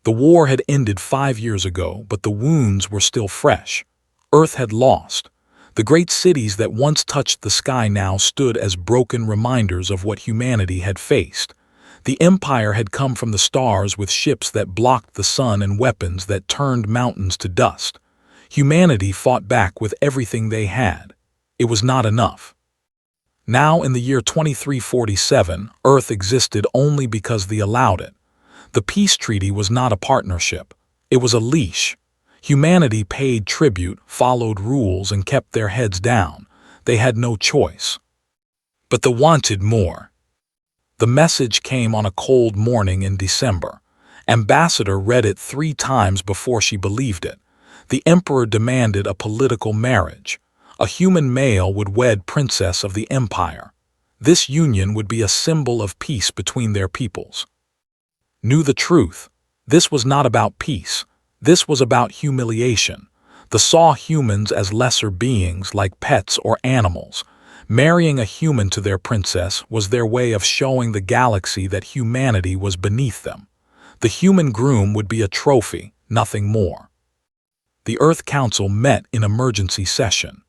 The war had ended 5 years ago, but the wounds were still fresh. Earth had lost. The great cities that once touched the sky now stood as broken reminders of what humanity had faced. The Empire had come from the stars with ships that blocked the sun and weapons that turned mountains to dust. Humanity fought back with everything they had. It was not enough. Now, in the year 2347, Earth existed only because they allowed it. The peace treaty was not a partnership. It was a leash. Humanity paid tribute, followed rules, and kept their heads down. They had no choice. But they wanted more. The message came on a cold morning in December. Ambassador read it 3 times before she believed it. The emperor demanded a political marriage. A human male would wed princess of the empire. This union would be a symbol of peace between their peoples. Knew the truth. This was not about peace. This was about humiliation. They saw humans as lesser beings like pets or animals. Marrying a human to their princess was their way of showing the galaxy that humanity was beneath them. The human groom would be a trophy, nothing more. The Earth Council met in emergency session.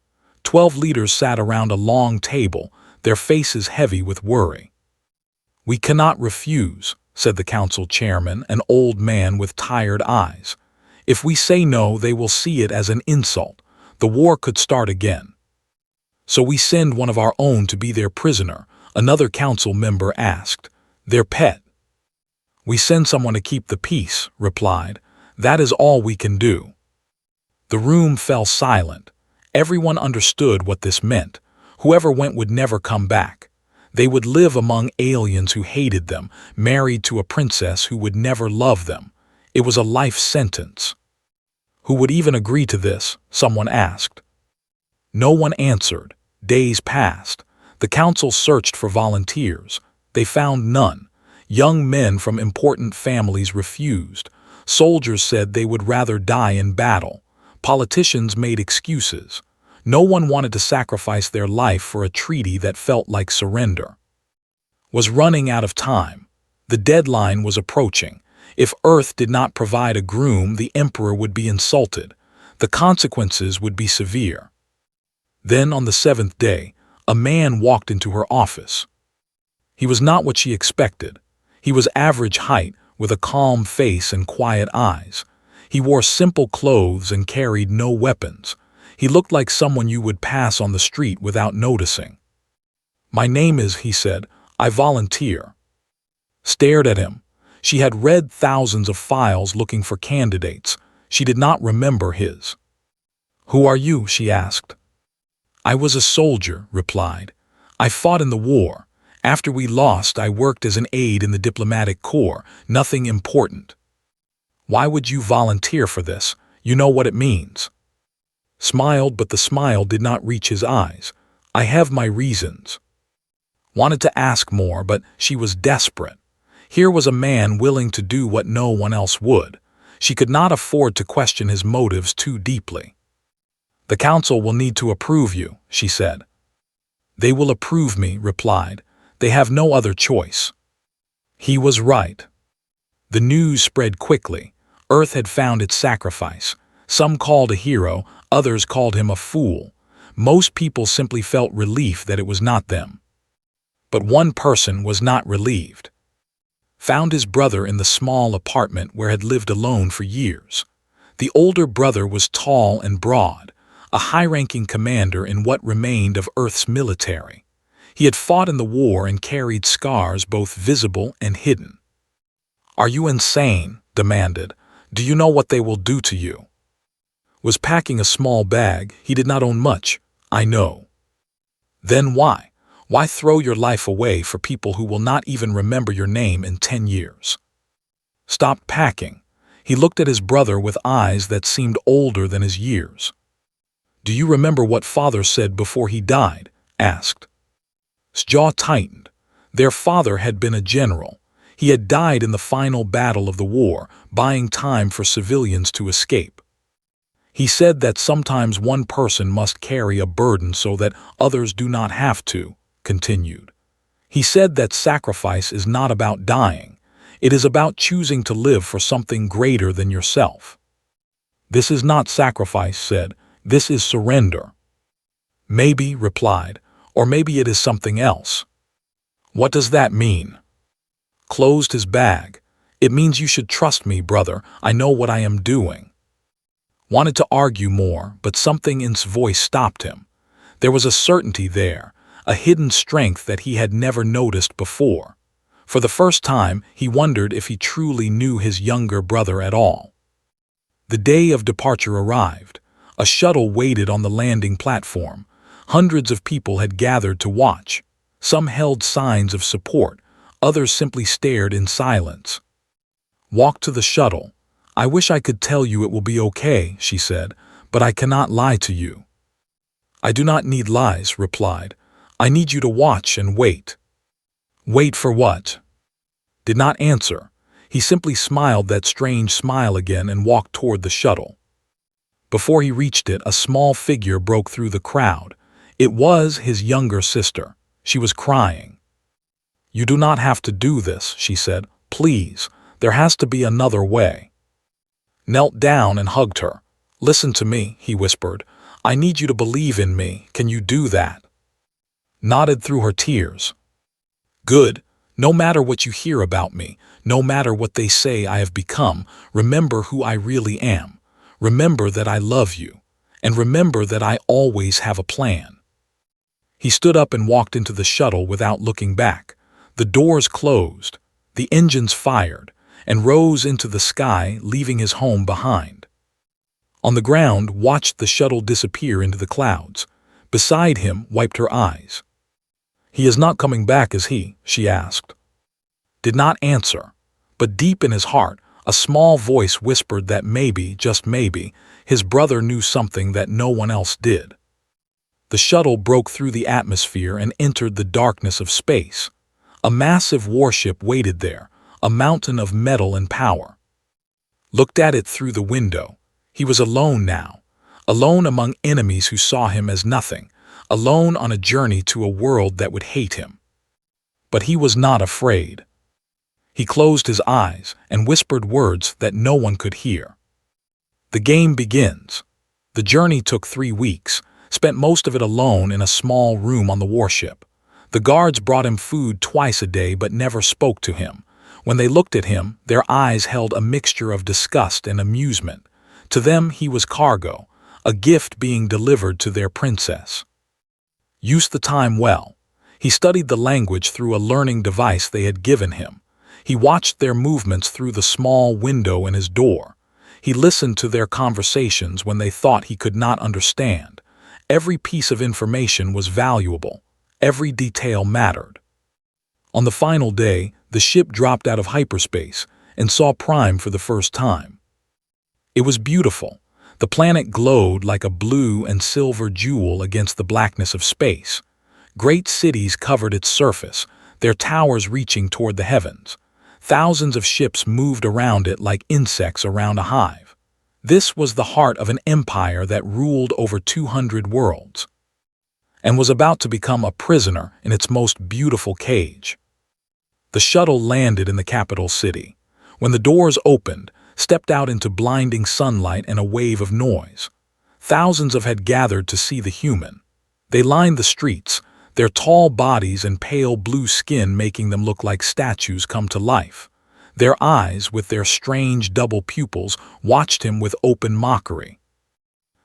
12 leaders sat around a long table, their faces heavy with worry. "We cannot refuse," said the council chairman, an old man with tired eyes. "If we say no, they will see it as an insult. The war could start again." "So we send one of our own to be their prisoner," another council member asked. "Their pet." "We send someone to keep the peace," replied. "That is all we can do." The room fell silent. Everyone understood what this meant. Whoever went would never come back. They would live among aliens who hated them, married to a princess who would never love them. It was a life sentence. "Who would even agree to this?" someone asked. No one answered. Days passed. The council searched for volunteers. They found none. Young men from important families refused. Soldiers said they would rather die in battle. Politicians made excuses. No one wanted to sacrifice their life for a treaty that felt like surrender. Was running out of time. The deadline was approaching. If Earth did not provide a groom, the Emperor would be insulted. The consequences would be severe. Then, on the 7th day, a man walked into her office. He was not what she expected. He was average height, with a calm face and quiet eyes. He wore simple clothes and carried no weapons. He looked like someone you would pass on the street without noticing. "My name is," he said. "I volunteer." Stared at him. She had read thousands of files looking for candidates. She did not remember his. "Who are you?" she asked. "I was a soldier," replied. "I fought in the war. After we lost, I worked as an aide in the diplomatic corps. Nothing important." "Why would you volunteer for this? You know what it means." Smiled, but the smile did not reach his eyes. "I have my reasons." Wanted to ask more, but she was desperate. Here was a man willing to do what no one else would. She could not afford to question his motives too deeply. "The council will need to approve you," she said. "They will approve me," replied. "They have no other choice." He was right. The news spread quickly. Earth had found its sacrifice. Some called a hero, others called him a fool. Most people simply felt relief that it was not them. But one person was not relieved. Found his brother in the small apartment where had lived alone for years. The older brother was tall and broad, a high-ranking commander in what remained of Earth's military. He had fought in the war and carried scars both visible and hidden. "Are you insane?" demanded. "Do you know what they will do to you?" Was packing a small bag. He did not own much. "I know." "Then why? Why throw your life away for people who will not even remember your name in 10 years? Stop packing. He looked at his brother with eyes that seemed older than his years. "Do you remember what father said before he died?" asked. His jaw tightened. Their father had been a general. He had died in the final battle of the war, buying time for civilians to escape. He said that sometimes one person must carry a burden so that others do not have to, continued. He said that sacrifice is not about dying. It is about choosing to live for something greater than yourself. This is not sacrifice, said. This is surrender. Maybe, replied, or maybe it is something else. What does that mean? Closed his bag. It means you should trust me, brother. I know what I am doing. Wanted to argue more, but something in his voice stopped him. There was a certainty there, a hidden strength that he had never noticed before. For the first time, he wondered if he truly knew his younger brother at all. The day of departure arrived. A shuttle waited on the landing platform. Hundreds of people had gathered to watch. Some held signs of support, others simply stared in silence. Walked to the shuttle. I wish I could tell you it will be okay, she said, but I cannot lie to you. I do not need lies, replied. I need you to watch and wait. Wait for what? Did not answer. He simply smiled that strange smile again and walked toward the shuttle. Before he reached it, a small figure broke through the crowd. It was his younger sister. She was crying. You do not have to do this, she said. Please, there has to be another way. Knelt down and hugged her. Listen to me, he whispered. I need you to believe in me. Can you do that? Nodded through her tears. Good. No matter what you hear about me, no matter what they say I have become, remember who I really am. Remember that I love you. And remember that I always have a plan. He stood up and walked into the shuttle without looking back. The doors closed, the engines fired, and rose into the sky, leaving his home behind. On the ground, watched the shuttle disappear into the clouds. Beside him, wiped her eyes. He is not coming back, is he? She asked. Did not answer, but deep in his heart, a small voice whispered that maybe, just maybe, his brother knew something that no one else did. The shuttle broke through the atmosphere and entered the darkness of space. A massive warship waited there, a mountain of metal and power. Looked at it through the window. He was alone now, alone among enemies who saw him as nothing, alone on a journey to a world that would hate him. But he was not afraid. He closed his eyes and whispered words that no one could hear. The game begins. The journey took 3 weeks, spent most of it alone in a small room on the warship. The guards brought him food twice a day but never spoke to him. When they looked at him, their eyes held a mixture of disgust and amusement. To them, he was cargo, a gift being delivered to their princess. Used the time well. He studied the language through a learning device they had given him. He watched their movements through the small window in his door. He listened to their conversations when they thought he could not understand. Every piece of information was valuable. Every detail mattered. On the final day, the ship dropped out of hyperspace and saw Prime for the first time. It was beautiful. The planet glowed like a blue and silver jewel against the blackness of space. Great cities covered its surface, their towers reaching toward the heavens. Thousands of ships moved around it like insects around a hive. This was the heart of an empire that ruled over 200 worlds, and was about to become a prisoner in its most beautiful cage. The shuttle landed in the capital city. When the doors opened, stepped out into blinding sunlight and a wave of noise. Thousands had gathered to see the human. They lined the streets, their tall bodies and pale blue skin making them look like statues come to life. Their eyes, with their strange double pupils, watched him with open mockery.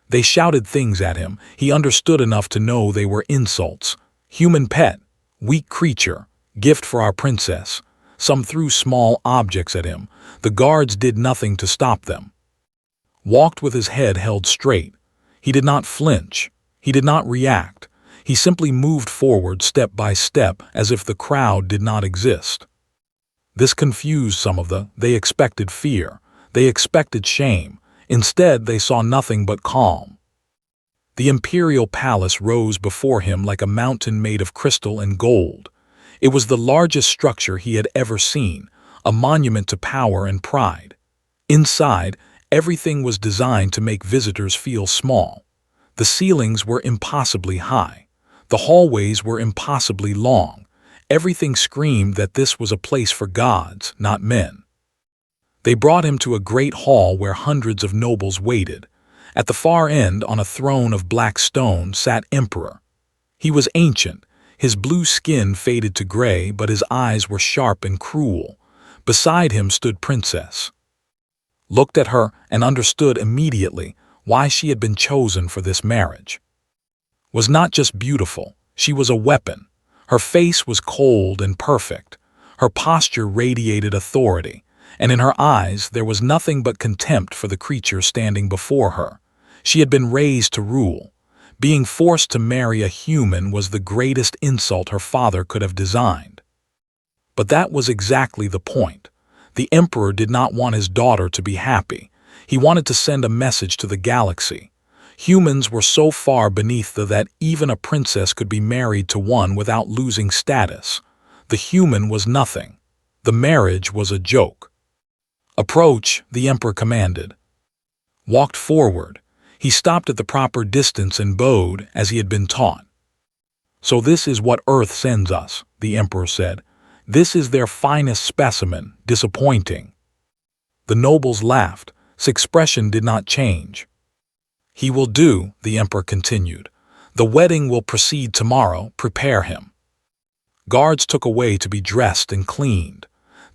They shouted things at him. He understood enough to know they were insults. Human pet, weak creature, gift for our princess. Some threw small objects at him. The guards did nothing to stop them. Walked with his head held straight. He did not flinch. He did not react. He simply moved forward step by step as if the crowd did not exist. This confused some of them. They expected fear. They expected shame. Instead, they saw nothing but calm. The imperial palace rose before him like a mountain made of crystal and gold. It was the largest structure he had ever seen, a monument to power and pride. Inside, everything was designed to make visitors feel small. The ceilings were impossibly high. The hallways were impossibly long. Everything screamed that this was a place for gods, not men. They brought him to a great hall where hundreds of nobles waited. At the far end, on a throne of black stone, sat Emperor. He was ancient. His blue skin faded to gray, but his eyes were sharp and cruel. Beside him stood Princess. Looked at her and understood immediately why she had been chosen for this marriage. Was not just beautiful, she was a weapon. Her face was cold and perfect. Her posture radiated authority, and in her eyes there was nothing but contempt for the creature standing before her. She had been raised to rule. Being forced to marry a human was the greatest insult her father could have designed. But that was exactly the point. The Emperor did not want his daughter to be happy. He wanted to send a message to the galaxy. Humans were so far beneath that even a princess could be married to one without losing status. The human was nothing. The marriage was a joke. "Approach," the Emperor commanded. Walked forward. He stopped at the proper distance and bowed as he had been taught. "So this is what Earth sends us," the Emperor said. "This is their finest specimen, disappointing." The nobles laughed. His expression did not change. "He will do," the Emperor continued. "The wedding will proceed tomorrow. Prepare him." Guards took away to be dressed and cleaned.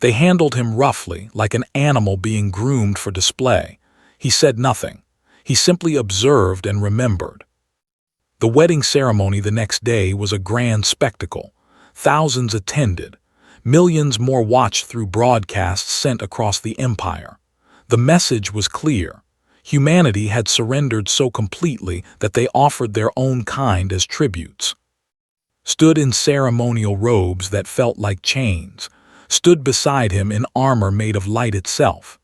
They handled him roughly, like an animal being groomed for display. He said nothing. He simply observed and remembered. The wedding ceremony the next day was a grand spectacle. Thousands attended. Millions more watched through broadcasts sent across the empire. The message was clear. Humanity had surrendered so completely that they offered their own kind as tributes. Stood in ceremonial robes that felt like chains. Stood beside him in armor made of light itself.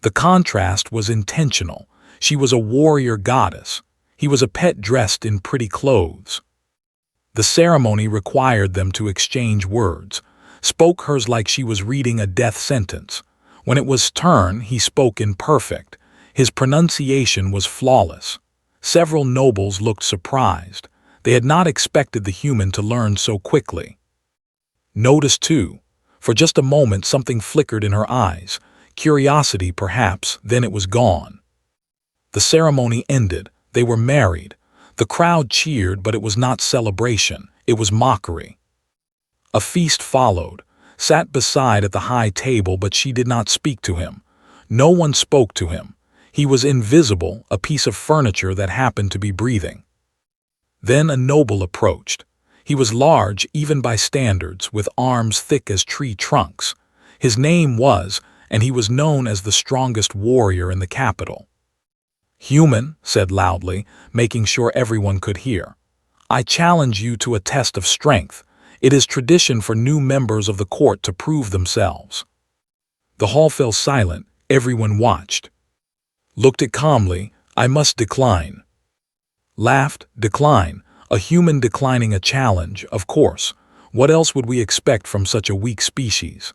The contrast was intentional. She was a warrior goddess. He was a pet dressed in pretty clothes. The ceremony required them to exchange words. Spoke hers like she was reading a death sentence. When it was turn, he spoke in perfect. His pronunciation was flawless. Several nobles looked surprised. They had not expected the human to learn so quickly. Noticed, too. For just a moment something flickered in her eyes. Curiosity, perhaps, then it was gone. The ceremony ended. They were married. The crowd cheered, but it was not celebration. It was mockery. A feast followed. Sat beside at the high table, but she did not speak to him. No one spoke to him. He was invisible, a piece of furniture that happened to be breathing. Then a noble approached. He was large, even by standards, with arms thick as tree trunks. His name was, and he was known as the strongest warrior in the capital. "Human," said loudly, making sure everyone could hear. "I challenge you to a test of strength. It is tradition for new members of the court to prove themselves." The hall fell silent. Everyone watched. Looked it calmly. "I must decline." Laughed. "Decline? A human declining a challenge, of course. What else would we expect from such a weak species?"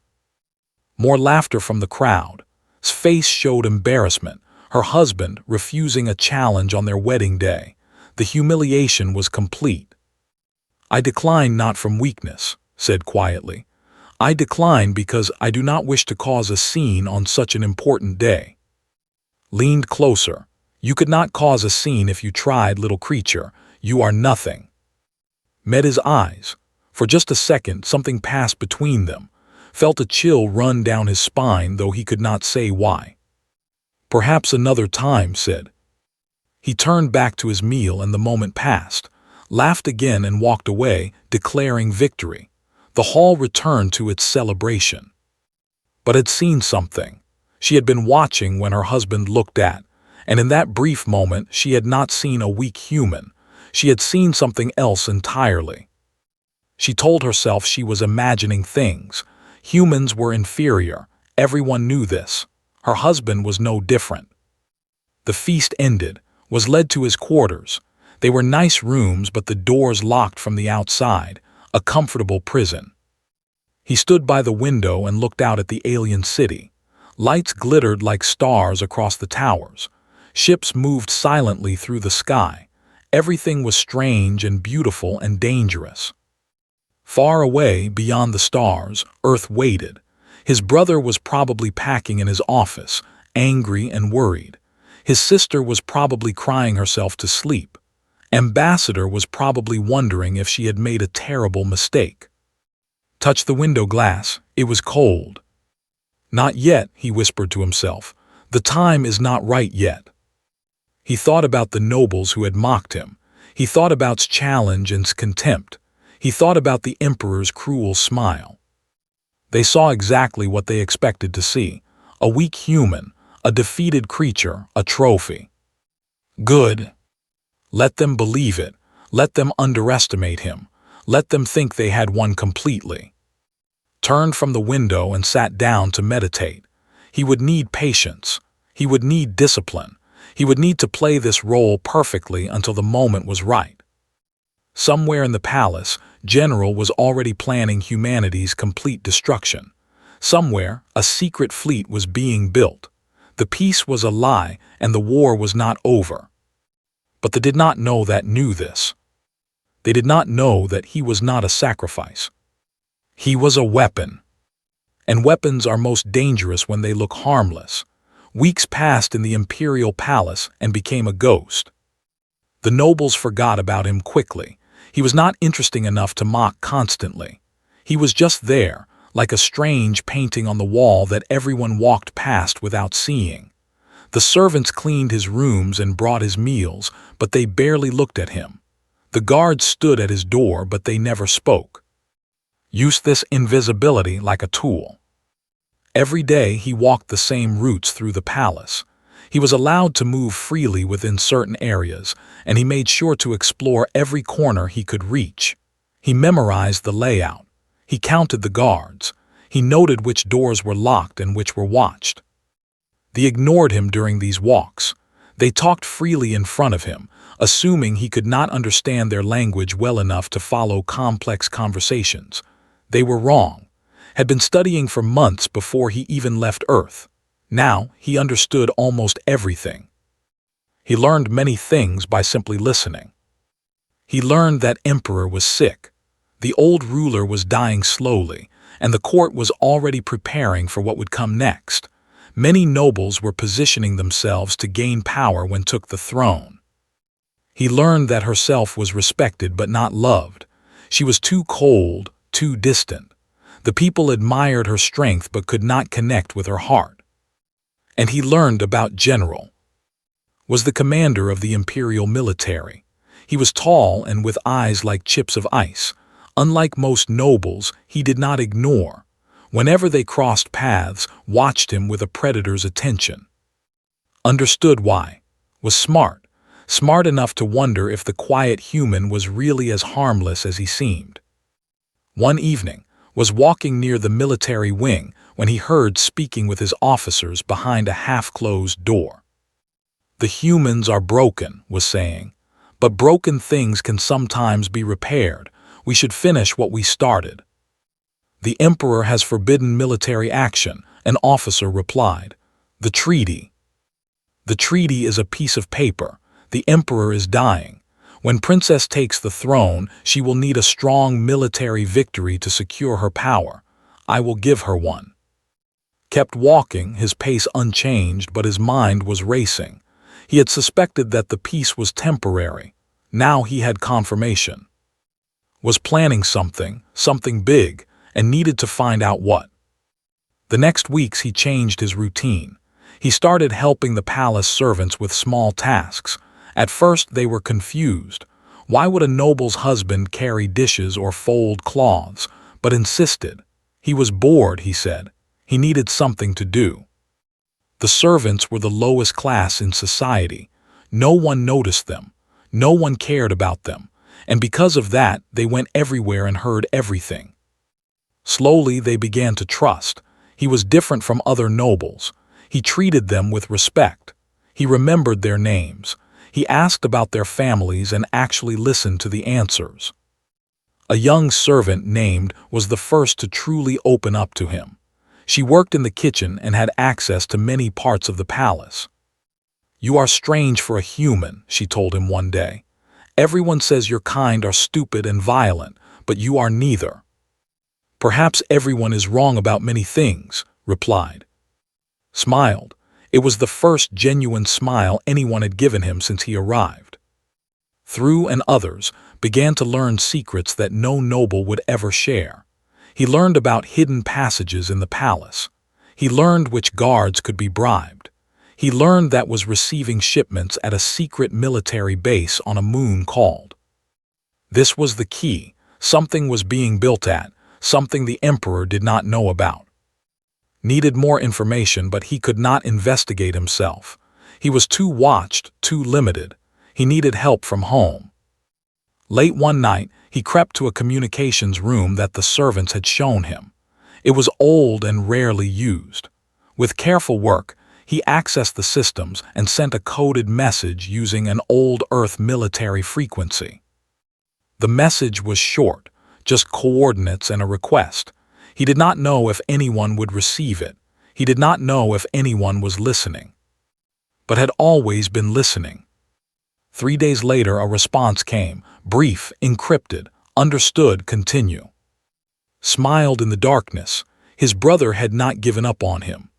More laughter from the crowd. His face showed embarrassment. Her husband refusing a challenge on their wedding day. The humiliation was complete. "I decline not from weakness," said quietly. "I decline because I do not wish to cause a scene on such an important day." Leaned closer. "You could not cause a scene if you tried, little creature. You are nothing." Met his eyes. For just a second something passed between them. Felt a chill run down his spine, though he could not say why. "Perhaps another time," said. He turned back to his meal and the moment passed. Laughed again and walked away, declaring victory. The hall returned to its celebration. But had seen something. She had been watching when her husband looked at, and in that brief moment she had not seen a weak human. She had seen something else entirely. She told herself she was imagining things. Humans were inferior. Everyone knew this. Her husband was no different. The feast ended, was led to his quarters. They were nice rooms, but the doors locked from the outside, a comfortable prison. He stood by the window and looked out at the alien city. Lights glittered like stars across the towers. Ships moved silently through the sky. Everything was strange and beautiful and dangerous. Far away, beyond the stars, Earth waited. His brother was probably packing in his office, angry and worried. His sister was probably crying herself to sleep. Ambassador was probably wondering if she had made a terrible mistake. Touch the window glass. It was cold. Not yet, he whispered to himself. The time is not right yet. He thought about the nobles who had mocked him. He thought about his challenge and his contempt. He thought about the emperor's cruel smile. They saw exactly what they expected to see. A weak human, a defeated creature, a trophy. Good. Let them believe it. Let them underestimate him. Let them think they had won completely. Turned from the window and sat down to meditate. He would need patience. He would need discipline. He would need to play this role perfectly until the moment was right. Somewhere in the palace, General was already planning humanity's complete destruction. Somewhere, a secret fleet was being built. The peace was a lie, and the war was not over. But they did not know that knew this. They did not know that he was not a sacrifice. He was a weapon. And weapons are most dangerous when they look harmless. Weeks passed in the imperial palace and became a ghost. The nobles forgot about him quickly. He was not interesting enough to mock constantly. He was just there, like a strange painting on the wall that everyone walked past without seeing. The servants cleaned his rooms and brought his meals, but they barely looked at him. The guards stood at his door, but they never spoke. Used this invisibility like a tool. Every day he walked the same routes through the palace. He was allowed to move freely within certain areas, and he made sure to explore every corner he could reach. He memorized the layout. He counted the guards. He noted which doors were locked and which were watched. They ignored him during these walks. They talked freely in front of him, assuming he could not understand their language well enough to follow complex conversations. They were wrong. Had been studying for months before he even left Earth. Now he understood almost everything. He learned many things by simply listening. He learned that Emperor was sick. The old ruler was dying slowly, and the court was already preparing for what would come next. Many nobles were positioning themselves to gain power when took the throne. He learned that herself was respected but not loved. She was too cold, too distant. The people admired her strength but could not connect with her heart. And he learned about General. Was the commander of the imperial military. He was tall and with eyes like chips of ice. Unlike most nobles, he did not ignore. Whenever they crossed paths, watched him with a predator's attention. Understood why. Was smart. Smart enough to wonder if the quiet human was really as harmless as he seemed. One evening, was walking near the military wing when he heard speaking with his officers behind a half-closed door. The humans are broken, was saying, but broken things can sometimes be repaired. We should finish what we started. The Emperor has forbidden military action, an officer replied. The treaty. The treaty is a piece of paper. The Emperor is dying. When Princess takes the throne, she will need a strong military victory to secure her power. I will give her one. Kept walking, his pace unchanged, but his mind was racing. He had suspected that the peace was temporary. Now he had confirmation. Was planning something big, and needed to find out what. The next weeks he changed his routine. He started helping the palace servants with small tasks. At first they were confused. Why would a noble's husband carry dishes or fold cloths, but insisted. He was bored, he said. He needed something to do. The servants were the lowest class in society. No one noticed them. No one cared about them. And because of that, they went everywhere and heard everything. Slowly they began to trust. He was different from other nobles. He treated them with respect. He remembered their names. He asked about their families and actually listened to the answers. A young servant named was the first to truly open up to him. She worked in the kitchen and had access to many parts of the palace. You are strange for a human, she told him one day. Everyone says your kind are stupid and violent, but you are neither. Perhaps everyone is wrong about many things, replied. Smiled. It was the first genuine smile anyone had given him since he arrived. Through and others began to learn secrets that no noble would ever share. He learned about hidden passages in the palace. He learned which guards could be bribed. He learned that was receiving shipments at a secret military base on a moon called. This was the key. Something was being built at, something the Emperor did not know about. Needed more information, but he could not investigate himself. He was too watched, too limited. He needed help from home. Late one night, he crept to a communications room that the servants had shown him. It was old and rarely used. With careful work, he accessed the systems and sent a coded message using an old Earth military frequency. The message was short, just coordinates and a request. He did not know if anyone would receive it. He did not know if anyone was listening, but had always been listening. 3 days later, a response came, brief, encrypted, understood, continue. Smiled in the darkness. His brother had not given up on him.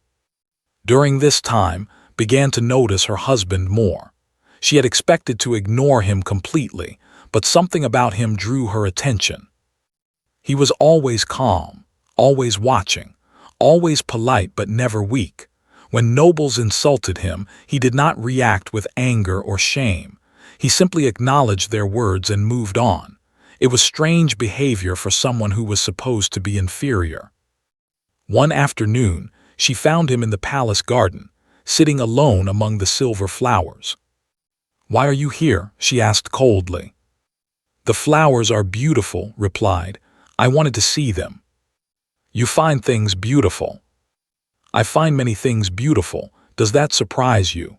During this time, began to notice her husband more. She had expected to ignore him completely, but something about him drew her attention. He was always calm, always watching, always polite but never weak. When nobles insulted him, he did not react with anger or shame. He simply acknowledged their words and moved on. It was strange behavior for someone who was supposed to be inferior. One afternoon, she found him in the palace garden, sitting alone among the silver flowers. "Why are you here?" she asked coldly. "The flowers are beautiful," replied. "I wanted to see them." "You find things beautiful." "I find many things beautiful. Does that surprise you?"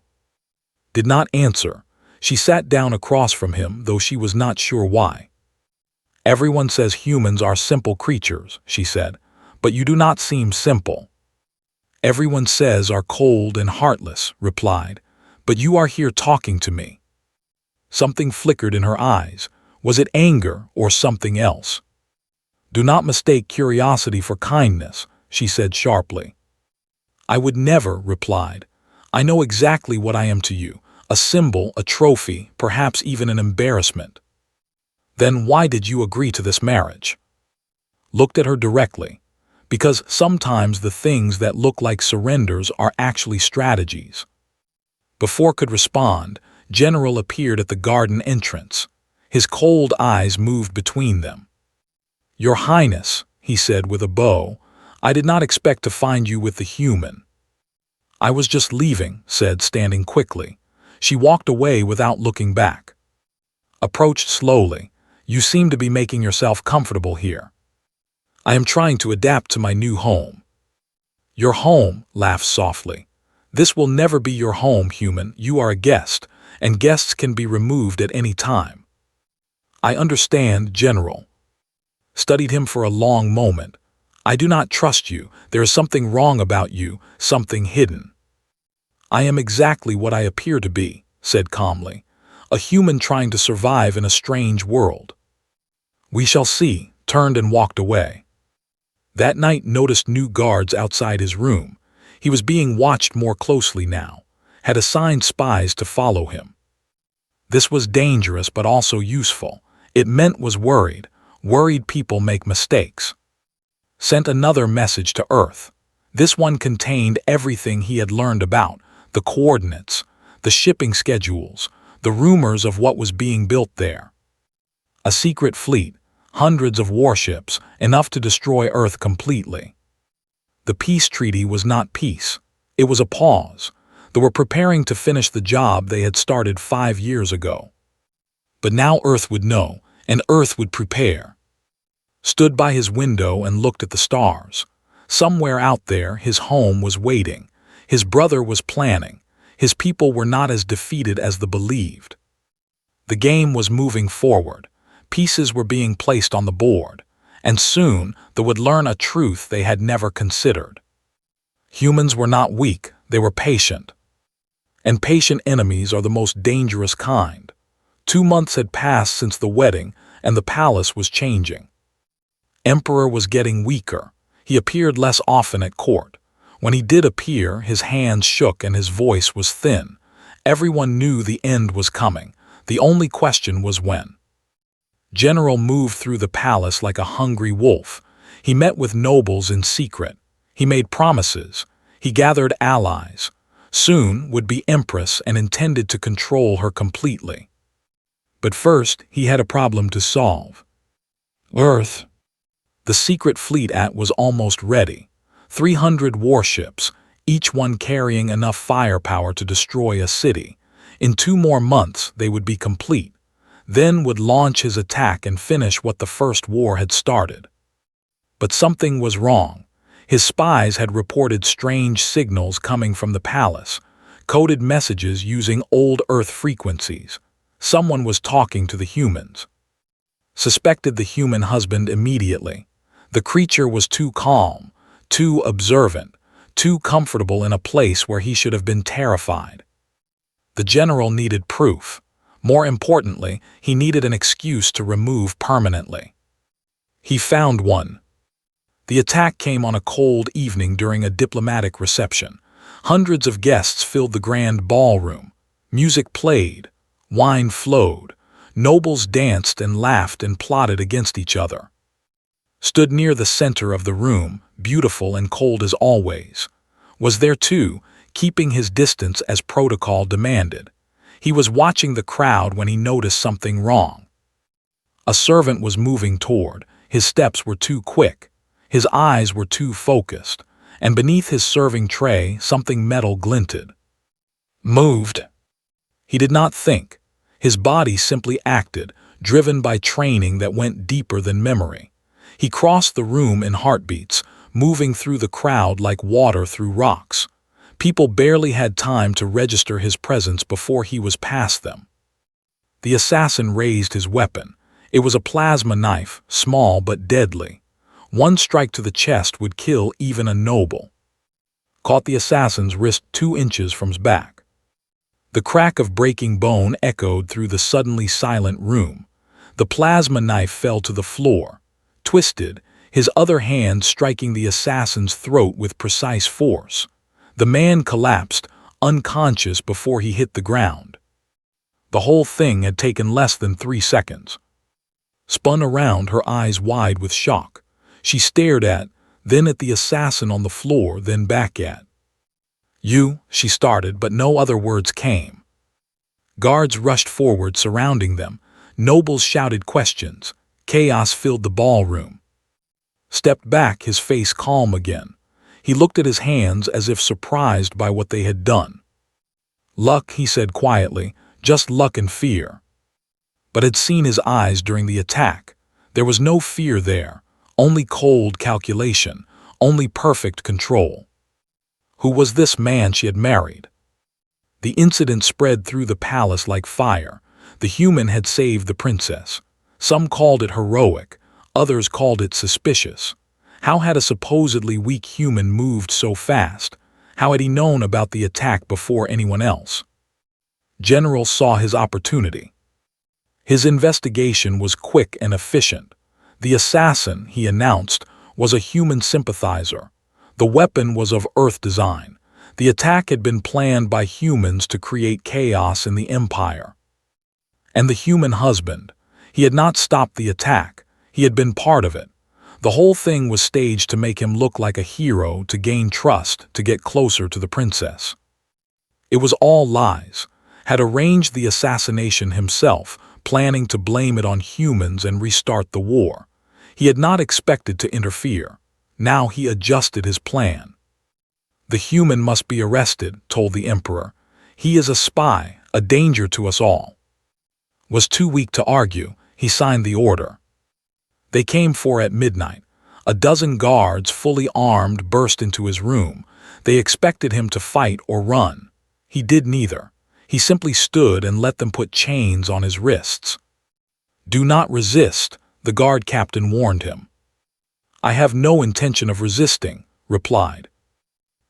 Did not answer. She sat down across from him, though she was not sure why. "Everyone says humans are simple creatures," she said, "but you do not seem simple." "Everyone says are cold and heartless," replied, "but you are here talking to me." Something flickered in her eyes. Was it anger or something else? "Do not mistake curiosity for kindness," she said sharply. "I would never," replied. "I know exactly what I am to you, a symbol, a trophy, perhaps even an embarrassment." "Then why did you agree to this marriage?" Looked at her directly. "Because sometimes the things that look like surrenders are actually strategies." Before could respond, General appeared at the garden entrance. His cold eyes moved between them. "Your Highness," he said with a bow, "I did not expect to find you with the human." "I was just leaving," said, standing quickly. She walked away without looking back. Approached slowly. "You seem to be making yourself comfortable here." "I am trying to adapt to my new home." "Your home," laughed softly. "This will never be your home, human. You are a guest, and guests can be removed at any time." "I understand, General." Studied him for a long moment. "I do not trust you. There is something wrong about you, something hidden." "I am exactly what I appear to be," said calmly. "A human trying to survive in a strange world." "We shall see," turned and walked away. That night noticed new guards outside his room. He was being watched more closely now. Had assigned spies to follow him. This was dangerous but also useful. It meant was worried. Worried people make mistakes. Sent another message to Earth. This one contained everything he had learned about, the coordinates, the shipping schedules, the rumors of what was being built there. A secret fleet, hundreds of warships, enough to destroy Earth completely. The peace treaty was not peace. It was a pause. They were preparing to finish the job they had started 5 years ago. But now Earth would know, and Earth would prepare. Stood by his window and looked at the stars. Somewhere out there, his home was waiting. His brother was planning. His people were not as defeated as they believed. The game was moving forward. Pieces were being placed on the board, and soon they would learn a truth they had never considered. Humans were not weak, they were patient. And patient enemies are the most dangerous kind. 2 months had passed since the wedding, and the palace was changing. Emperor was getting weaker. He appeared less often at court. When he did appear, his hands shook and his voice was thin. Everyone knew the end was coming. The only question was when. General moved through the palace like a hungry wolf. He met with nobles in secret. He made promises. He gathered allies. Soon would be empress and intended to control her completely. But first, he had a problem to solve. Earth. The secret fleet was almost ready. 300 warships, each one carrying enough firepower to destroy a city. In 2 more months, they would be complete. Then would launch his attack and finish what the First War had started. But something was wrong. His spies had reported strange signals coming from the palace, coded messages using old Earth frequencies. Someone was talking to the humans. Suspected the human husband immediately. The creature was too calm, too observant, too comfortable in a place where he should have been terrified. The general needed proof. More importantly, he needed an excuse to remove permanently. He found one. The attack came on a cold evening during a diplomatic reception. Hundreds of guests filled the grand ballroom. Music played. Wine flowed. Nobles danced and laughed and plotted against each other. Stood near the center of the room, beautiful and cold as always. Was there too, keeping his distance as protocol demanded. He was watching the crowd when he noticed something wrong. A servant was moving toward. His steps were too quick. His eyes were too focused. And beneath his serving tray, something metal glinted. Moved. He did not think. His body simply acted, driven by training that went deeper than memory. He crossed the room in heartbeats, moving through the crowd like water through rocks. People barely had time to register his presence before he was past them. The assassin raised his weapon. It was a plasma knife, small but deadly. One strike to the chest would kill even a noble. Caught the assassin's wrist 2 inches from his back. The crack of breaking bone echoed through the suddenly silent room. The plasma knife fell to the floor, twisted, his other hand striking the assassin's throat with precise force. The man collapsed, unconscious before he hit the ground. The whole thing had taken less than 3 seconds. Spun around, her eyes wide with shock. She stared then at the assassin on the floor, then back at. You, she started, but no other words came. Guards rushed forward, surrounding them. Nobles shouted questions. Chaos filled the ballroom. Stepped back, his face calm again. He looked at his hands as if surprised by what they had done. Luck, he said quietly, just luck and fear. But had seen his eyes during the attack. There was no fear there, only cold calculation, only perfect control. Who was this man she had married? The incident spread through the palace like fire. The human had saved the princess. Some called it heroic, others called it suspicious. How had a supposedly weak human moved so fast? How had he known about the attack before anyone else? General saw his opportunity. His investigation was quick and efficient. The assassin, he announced, was a human sympathizer. The weapon was of Earth design. The attack had been planned by humans to create chaos in the Empire. And the human husband, he had not stopped the attack. He had been part of it. The whole thing was staged to make him look like a hero, to gain trust, to get closer to the princess. It was all lies. Had arranged the assassination himself, planning to blame it on humans and restart the war. He had not expected to interfere. Now he adjusted his plan. The human must be arrested, told the emperor. He is a spy, a danger to us all. Was too weak to argue, he signed the order. They came for at midnight. A dozen guards, fully armed, burst into his room. They expected him to fight or run. He did neither. He simply stood and let them put chains on his wrists. Do not resist, the guard captain warned him. I have no intention of resisting, replied.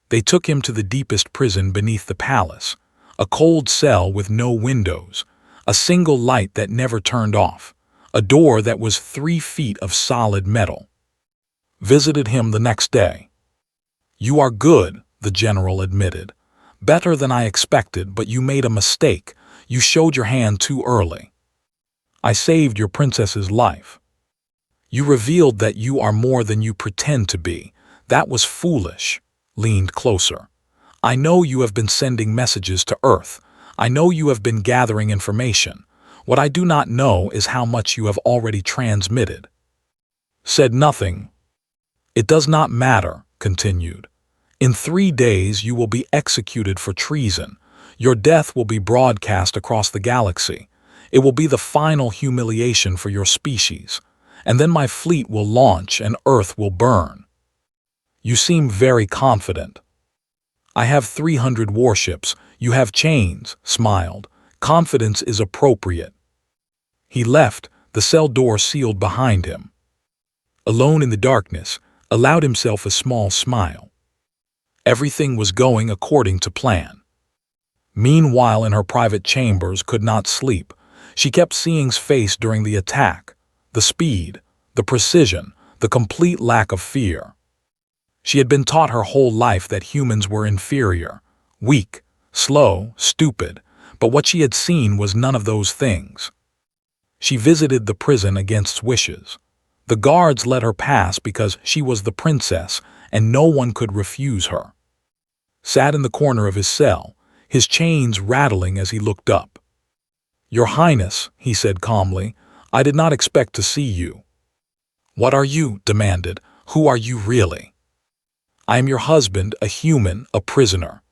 They took him to the deepest prison beneath the palace, a cold cell with no windows, a single light that never turned off, a door that was 3 feet of solid metal. Visited him the next day. "You are good," the general admitted. "Better than I expected, but you made a mistake. You showed your hand too early. I saved your princess's life. You revealed that you are more than you pretend to be. That was foolish." Leaned closer. "I know you have been sending messages to Earth. I know you have been gathering information. What I do not know is how much you have already transmitted." Said nothing. "It does not matter," continued. "In 3 days you will be executed for treason. Your death will be broadcast across the galaxy. It will be the final humiliation for your species. And then my fleet will launch and Earth will burn." "You seem very confident." "I have 300 warships. You have chains," smiled. "Confidence is appropriate." He left, the cell door sealed behind him. Alone in the darkness, allowed himself a small smile. Everything was going according to plan. Meanwhile, in her private chambers, could not sleep. She kept seeing's face during the attack. The speed, the precision, the complete lack of fear. She had been taught her whole life that humans were inferior, weak, slow, stupid, but what she had seen was none of those things. She visited the prison against wishes. The guards let her pass because she was the princess and no one could refuse her. Sat in the corner of his cell, his chains rattling as he looked up. "Your Highness," he said calmly, "I did not expect to see you." "What are you?" demanded. "Who are you really?" "I am your husband, a human, a prisoner."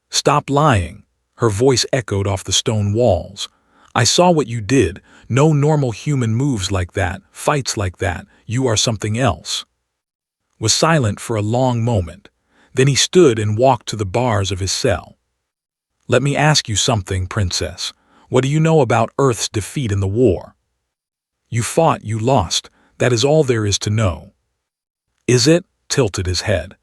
"Stop lying." Her voice echoed off the stone walls. "I saw what you did. No normal human moves like that, fights like that. You are something else." Was silent for a long moment. Then he stood and walked to the bars of his cell. "Let me ask you something, princess. What do you know about Earth's defeat in the war?" "You fought, you lost. That is all there is to know." "Is it?" Tilted his head.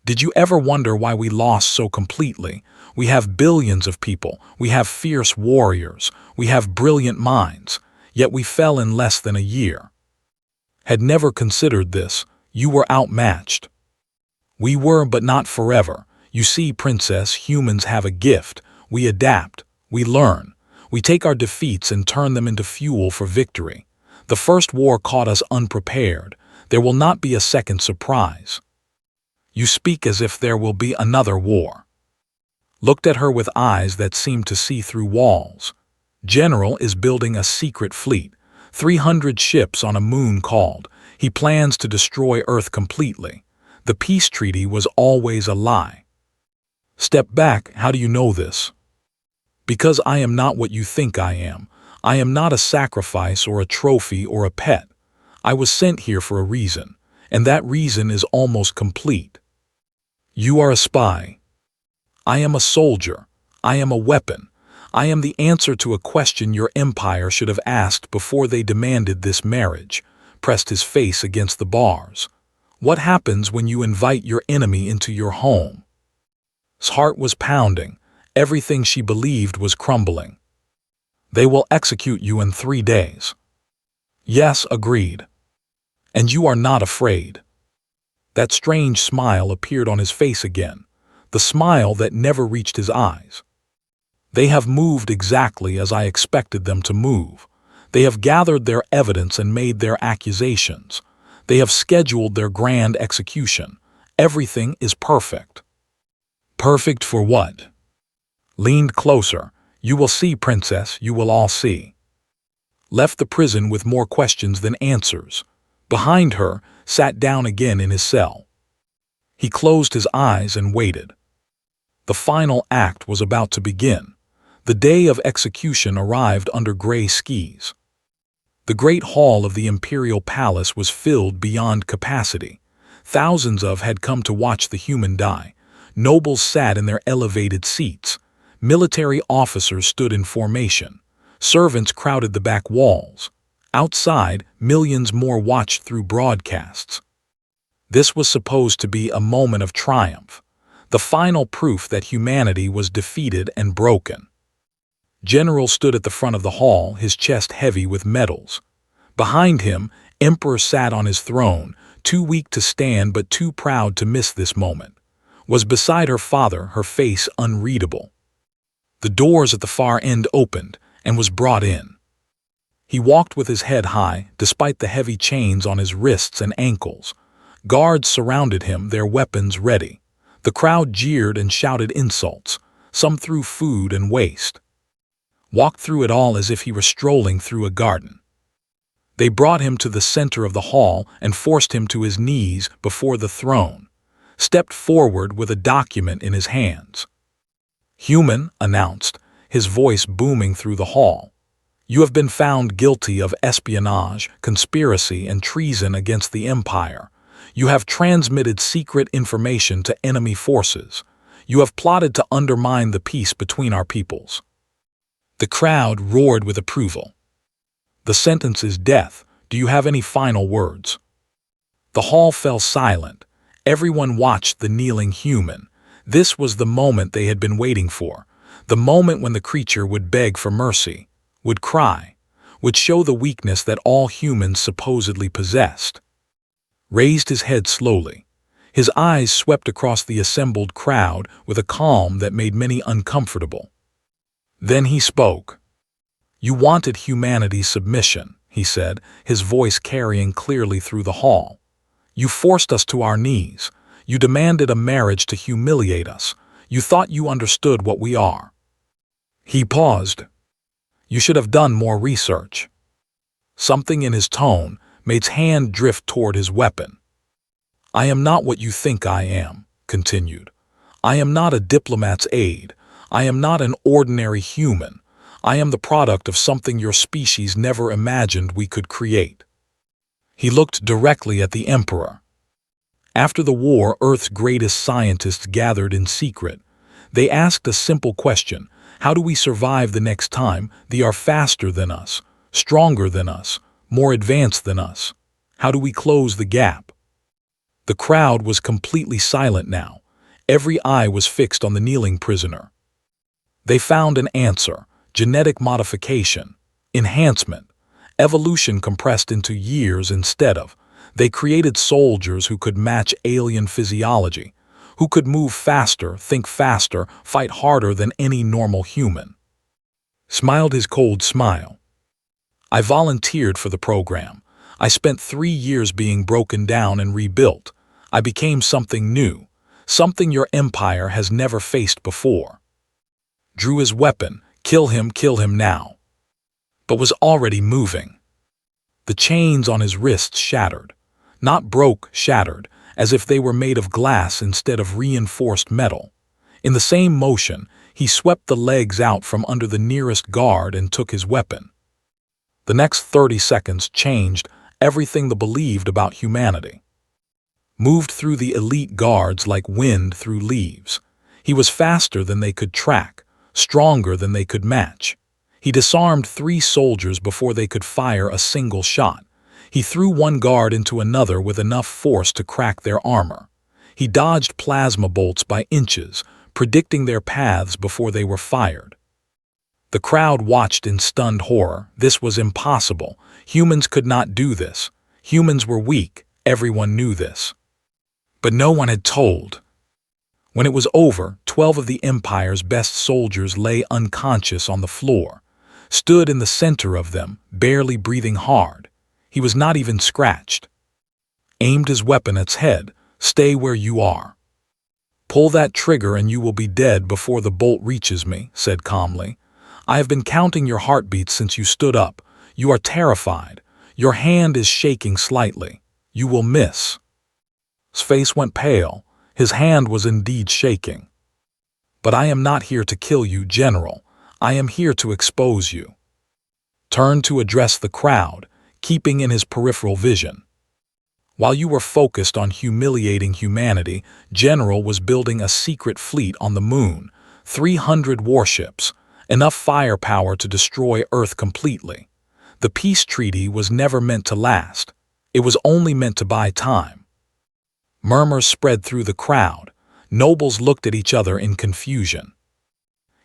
"Did you ever wonder why we lost so completely? We have billions of people, we have fierce warriors, we have brilliant minds, yet we fell in less than a year." "Had never considered this. You were outmatched." "We were, but not forever. You see, princess, humans have a gift. We adapt, we learn. We take our defeats and turn them into fuel for victory. The first war caught us unprepared. There will not be a second surprise." "You speak as if there will be another war." Looked at her with eyes that seemed to see through walls. "General is building a secret fleet. 300 ships on a moon called. He plans to destroy Earth completely. The peace treaty was always a lie." "Step back, how do you know this?" "Because I am not what you think I am. I am not a sacrifice or a trophy or a pet. I was sent here for a reason, and that reason is almost complete." "You are a spy." "I am a soldier. I am a weapon. I am the answer to a question your empire should have asked before they demanded this marriage." Pressed his face against the bars. "What happens when you invite your enemy into your home?" His heart was pounding. Everything she believed was crumbling. "They will execute you in 3 days." "Yes," agreed. "And you are not afraid." That strange smile appeared on his face again, the smile that never reached his eyes. "They have moved exactly as I expected them to move. They have gathered their evidence and made their accusations. They have scheduled their grand execution. Everything is perfect." "Perfect for what?" Leaned closer. "You will see, princess, you will all see." Left the prison with more questions than answers. Behind her, sat down again in his cell. He closed his eyes and waited. The final act was about to begin. The day of execution arrived under gray skies. The great hall of the imperial palace was filled beyond capacity. Thousands had come to watch the human die. Nobles sat in their elevated seats. Military officers stood in formation. Servants crowded the back walls. Outside, millions more watched through broadcasts. This was supposed to be a moment of triumph, the final proof that humanity was defeated and broken. General stood at the front of the hall, his chest heavy with medals. Behind him, Emperor sat on his throne, too weak to stand but too proud to miss this moment, was beside her father, her face unreadable. The doors at the far end opened and was brought in. He walked with his head high, despite the heavy chains on his wrists and ankles. Guards surrounded him, their weapons ready. The crowd jeered and shouted insults. Some threw food and waste. Walked through it all as if he were strolling through a garden. They brought him to the center of the hall and forced him to his knees before the throne. Stepped forward with a document in his hands. "Human," announced, his voice booming through the hall. "You have been found guilty of espionage, conspiracy, and treason against the Empire. You have transmitted secret information to enemy forces. You have plotted to undermine the peace between our peoples." The crowd roared with approval. "The sentence is death. Do you have any final words?" The hall fell silent. Everyone watched the kneeling human. This was the moment they had been waiting for. The moment when the creature would beg for mercy, would cry, would show the weakness that all humans supposedly possessed. Raised his head slowly. His eyes swept across the assembled crowd with a calm that made many uncomfortable. Then he spoke. "You wanted humanity's submission," he said, his voice carrying clearly through the hall. "You forced us to our knees. You demanded a marriage to humiliate us. You thought you understood what we are." He paused. "You should have done more research." Something in his tone made his hand drift toward his weapon. "I am not what you think I am," continued. "I am not a diplomat's aide. I am not an ordinary human. I am the product of something your species never imagined we could create." He looked directly at the Emperor. After the war, Earth's greatest scientists gathered in secret. They asked a simple question: how do we survive the next time they are faster than us, stronger than us, more advanced than us? How do we close the gap? The crowd was completely silent now. Every eye was fixed on the kneeling prisoner. They found an answer: genetic modification, enhancement, evolution compressed into years instead of. They created soldiers who could match alien physiology, who could move faster, think faster, fight harder than any normal human. Smiled his cold smile. "I volunteered for the program. I spent 3 years being broken down and rebuilt. I became something new, something your empire has never faced before." Drew his weapon, kill him now, but was already moving. The chains on his wrists shattered. Not broke, shattered, as if they were made of glass instead of reinforced metal. In the same motion, he swept the legs out from under the nearest guard and took his weapon. The next 30 seconds changed everything they believed about humanity. Moved through the elite guards like wind through leaves. He was faster than they could track, stronger than they could match. He disarmed 3 soldiers before they could fire a single shot. He threw one guard into another with enough force to crack their armor. He dodged plasma bolts by inches, predicting their paths before they were fired. The crowd watched in stunned horror. This was impossible. Humans could not do this. Humans were weak. Everyone knew this. But no one had told. When it was over, 12 of the Empire's best soldiers lay unconscious on the floor. Stood in the center of them, barely breathing hard. He was not even scratched. Aimed his weapon at its head. "Stay where you are. Pull that trigger and you will be dead before the bolt reaches me," said calmly. "I have been counting your heartbeats since you stood up. You are terrified. Your hand is shaking slightly. You will miss." His face went pale. His hand was indeed shaking. "But I am not here to kill you, General. I am here to expose you." Turned to address the crowd, keeping in his peripheral vision. While you were focused on humiliating humanity, General was building a secret fleet on the moon, 300 warships, enough firepower to destroy Earth completely. The peace treaty was never meant to last. It was only meant to buy time. Murmurs spread through the crowd. Nobles looked at each other in confusion.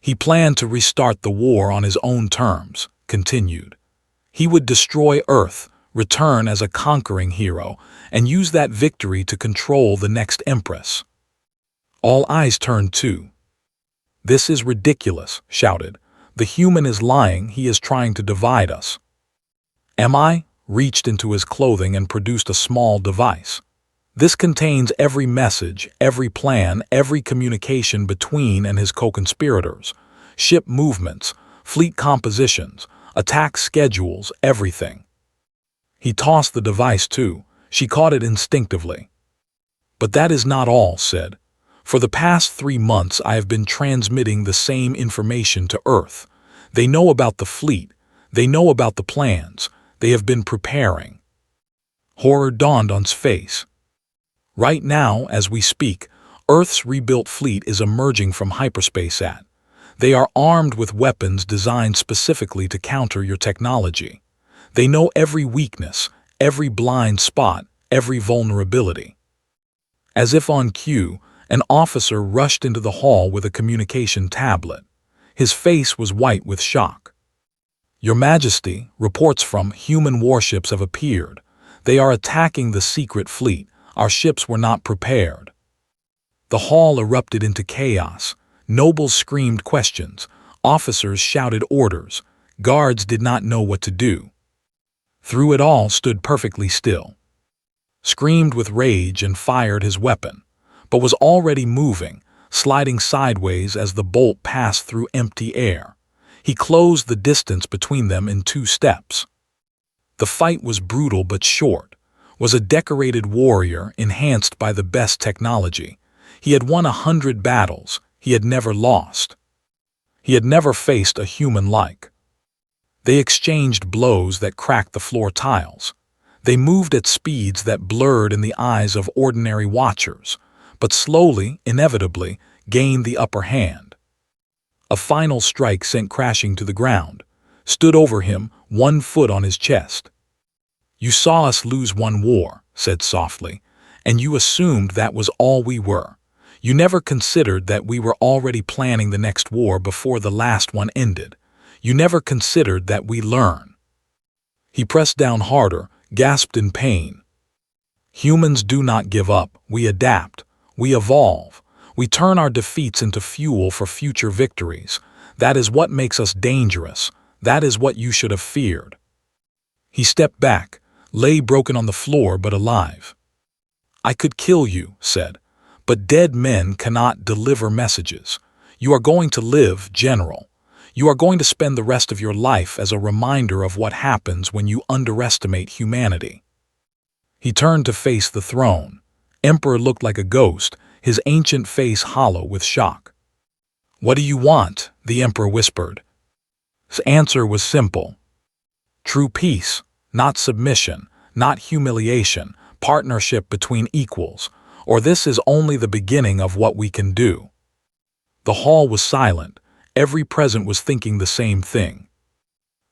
He planned to restart the war on his own terms, continued. He would destroy Earth, return as a conquering hero, and use that victory to control the next empress. All eyes turned too. "This is ridiculous," shouted. "The human is lying, he is trying to divide us." Am I? Reached into his clothing and produced a small device. This contains every message, every plan, every communication between and his co-conspirators, ship movements, fleet compositions, attack schedules, everything. He tossed the device too. She caught it instinctively. "But that is not all," said. "For the past 3 months I have been transmitting the same information to Earth. They know about the fleet. They know about the plans. They have been preparing." Horror dawned on his face. Right now, as we speak, Earth's rebuilt fleet is emerging from hyperspace at. They are armed with weapons designed specifically to counter your technology. They know every weakness, every blind spot, every vulnerability. As if on cue, an officer rushed into the hall with a communication tablet. His face was white with shock. "Your Majesty, reports from human warships have appeared. They are attacking the secret fleet. Our ships were not prepared." The hall erupted into chaos. Nobles screamed questions. Officers shouted orders. Guards did not know what to do. Through it all stood perfectly still. Screamed with rage and fired his weapon, but was already moving, sliding sideways as the bolt passed through empty air. He closed the distance between them in 2 steps. The fight was brutal but short. Was a decorated warrior enhanced by the best technology. He had won 100 battles. He had never lost. He had never faced a human like. They exchanged blows that cracked the floor tiles. They moved at speeds that blurred in the eyes of ordinary watchers, but slowly, inevitably, gained the upper hand. A final strike sent crashing to the ground, stood over him, 1 foot on his chest. "You saw us lose 1 war," said softly, "and you assumed that was all we were. You never considered that we were already planning the next war before the last one ended. You never considered that we learn." He pressed down harder, gasped in pain. "Humans do not give up. We adapt. We evolve. We turn our defeats into fuel for future victories. That is what makes us dangerous. That is what you should have feared." He stepped back, lay broken on the floor but alive. "I could kill you," said, "but dead men cannot deliver messages. You are going to live, General. You are going to spend the rest of your life as a reminder of what happens when you underestimate humanity." He turned to face the throne. Emperor looked like a ghost, his ancient face hollow with shock. "What do you want?" the Emperor whispered. His answer was simple. "True peace, not submission, not humiliation, partnership between equals, or this is only the beginning of what we can do." The hall was silent. Every present was thinking the same thing.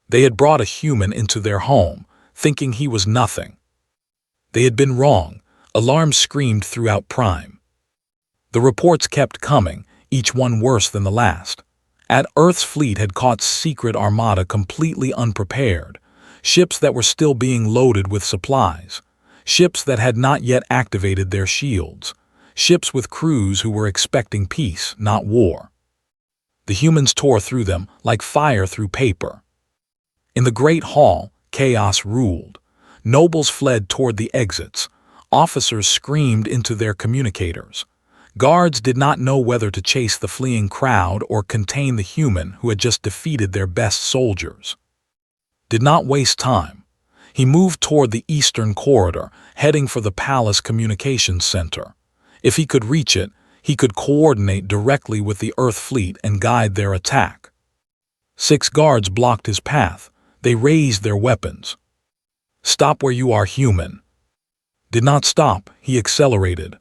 They had brought a human into their home, thinking he was nothing. They had been wrong. Alarms screamed throughout Prime. The reports kept coming, each one worse than the last. Earth's fleet had caught secret armada completely unprepared, ships that were still being loaded with supplies, ships that had not yet activated their shields, ships with crews who were expecting peace, not war. The humans tore through them like fire through paper. In the great hall, chaos ruled. Nobles fled toward the exits. Officers screamed into their communicators. Guards did not know whether to chase the fleeing crowd or contain the human who had just defeated their best soldiers. Did not waste time. He moved toward the eastern corridor, heading for the palace communications center. If he could reach it, he could coordinate directly with the Earth fleet and guide their attack. 6 guards blocked his path. They raised their weapons. "Stop where you are, human." Did not stop, he accelerated.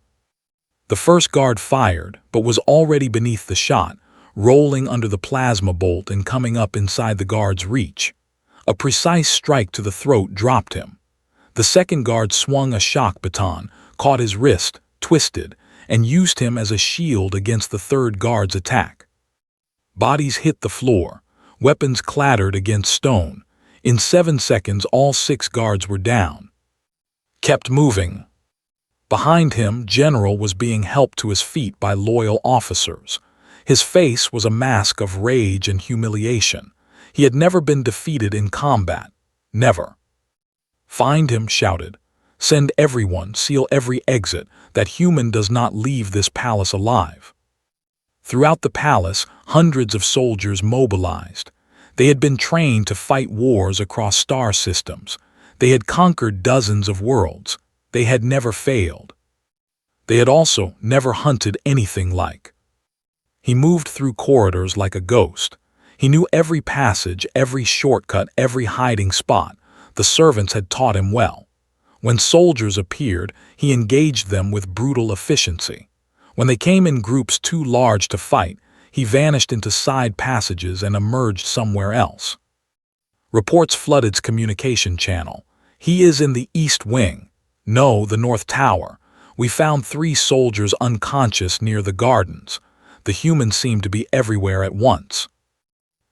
The first guard fired, but was already beneath the shot, rolling under the plasma bolt and coming up inside the guard's reach. A precise strike to the throat dropped him. The second guard swung a shock baton, caught his wrist, twisted, and used him as a shield against the third guard's attack. Bodies hit the floor. Weapons clattered against stone. In 7 seconds, all 6 guards were down. Kept moving. Behind him, General was being helped to his feet by loyal officers. His face was a mask of rage and humiliation. He had never been defeated in combat. Never. "Find him," shouted. "Send everyone, seal every exit. That human does not leave this palace alive." Throughout the palace, hundreds of soldiers mobilized. They had been trained to fight wars across star systems. They had conquered dozens of worlds. They had never failed. They had also never hunted anything like. He moved through corridors like a ghost. He knew every passage, every shortcut, every hiding spot. The servants had taught him well. When soldiers appeared, he engaged them with brutal efficiency. When they came in groups too large to fight, he vanished into side passages and emerged somewhere else. Reports flooded his communication channel. "He is in the East Wing. No, the North Tower. We found 3 soldiers unconscious near the gardens." The humans seemed to be everywhere at once.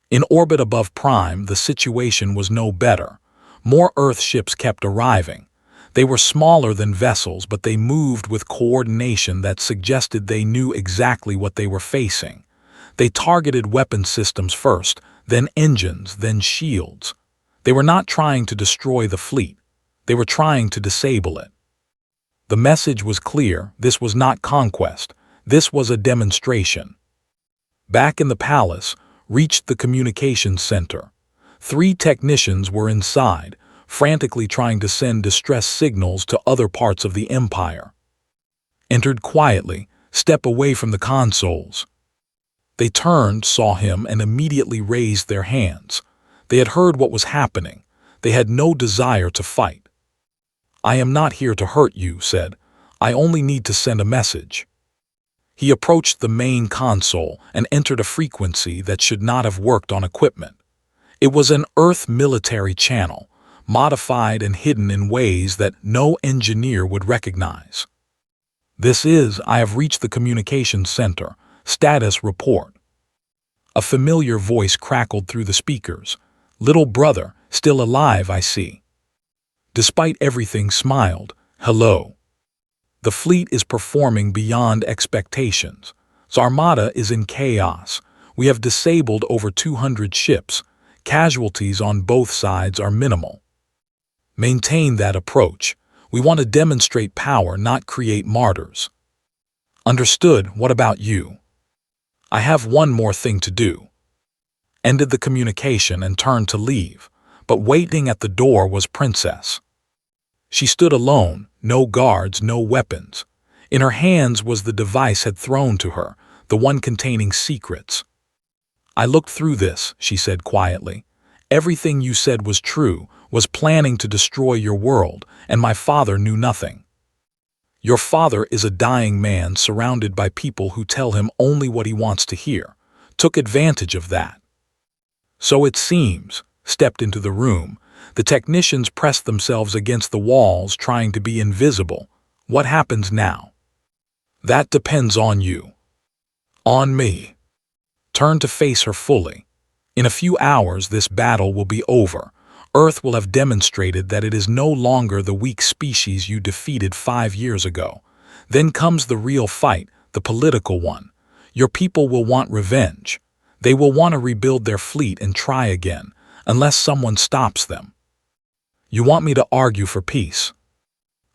In orbit above Prime, the situation was no better. More Earth ships kept arriving. They were smaller than vessels, but they moved with coordination that suggested they knew exactly what they were facing. They targeted weapon systems first, then engines, then shields. They were not trying to destroy the fleet. They were trying to disable it. The message was clear. This was not conquest. This was a demonstration. Back in the palace, reached the communications center. 3 technicians were inside, frantically trying to send distress signals to other parts of the Empire. Entered quietly, step away from the consoles. They turned, saw him, and immediately raised their hands. They had heard what was happening. They had no desire to fight. "I am not here to hurt you," said. "I only need to send a message." He approached the main console and entered a frequency that should not have worked on equipment. It was an Earth military channel, modified and hidden in ways that no engineer would recognize. "This is, I have reached the communications center. Status report." A familiar voice crackled through the speakers. "Little brother, still alive, I see." Despite everything, smiled. "Hello. The fleet is performing beyond expectations. Armada is in chaos. We have disabled over 200 ships. Casualties on both sides are minimal. Maintain that approach. We want to demonstrate power, not create martyrs." "Understood. What about you?" "I have one more thing to do." Ended the communication and turned to leave, but waiting at the door was Princess. She stood alone, no guards, no weapons. In her hands was the device had thrown to her, the one containing secrets. "I looked through this," she said quietly. "Everything you said was true, was planning to destroy your world, and my father knew nothing. Your father is a dying man surrounded by people who tell him only what he wants to hear. Took advantage of that." "So it seems," stepped into the room. The technicians pressed themselves against the walls, trying to be invisible. "What happens now?" "That depends on you." "On me." Turn to face her fully. "In a few hours this battle will be over. Earth will have demonstrated that it is no longer the weak species you defeated 5 years ago. Then comes the real fight, the political one. Your people will want revenge. They will want to rebuild their fleet and try again, unless someone stops them. You want me to argue for peace.